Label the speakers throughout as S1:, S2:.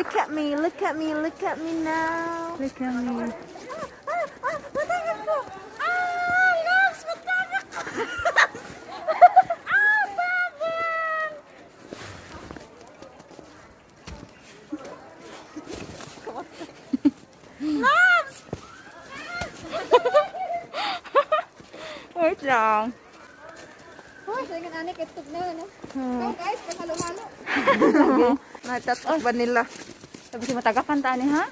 S1: Look at me, look at me, look at me now.
S2: Look at me.
S1: Matangak ko. Loves, matangak ko. Babang. Loves!
S2: Wait lang.
S3: Hoy, sa nga ani kay tugnaw no. Go guys, halo-halo.
S1: Natatok ba nila?
S2: Sabi si matagapan tani ha?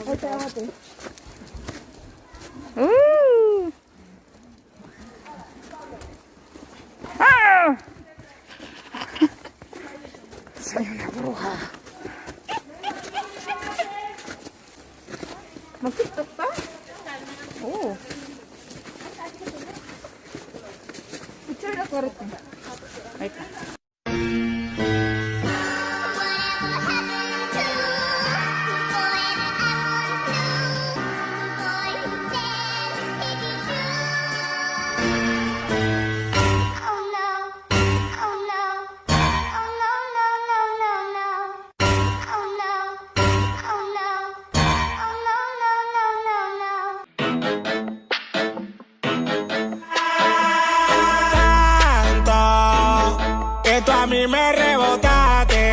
S3: Hoy, tayo ate.
S2: Ooh. Ah!
S1: Sa'yo na bruha. Mag-tiktok pa?
S2: Oh.
S1: Picture na ko rin.
S2: Wait.
S4: Tú a mí me rebotaste,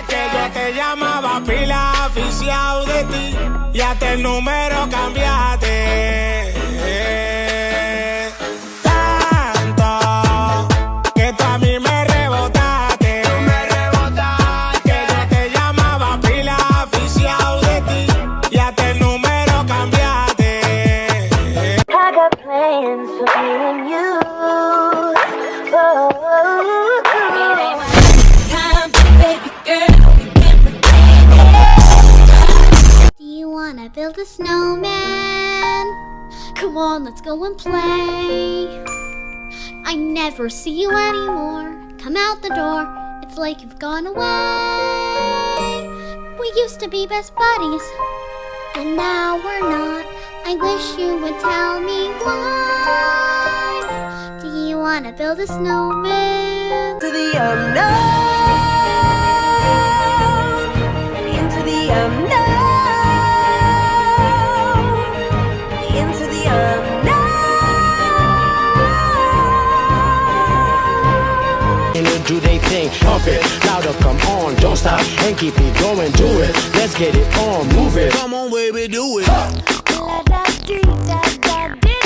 S4: que yo te llamaba pila oficial de ti y hasta el número cambiaste. Tanto que tú a mí me rebotaste, que yo te llamaba pila oficial de ti y hasta el número cambiaste.
S5: I got plans for me and you.
S6: Do you wanna build a snowman? Come on, let's go and play. I never see you anymore. Come out the door, it's like you've gone away. We used to be best buddies, and now we're not. I wish you would tell me why. Do you wanna build a snowman?
S1: To the unknown, into the unknown, into the unknown.
S4: Do they think, pump it, louder, come on, don't stop, and keep it going, do it, let's get it on, move it. Come on, baby, do it.
S5: La da dee da da dee.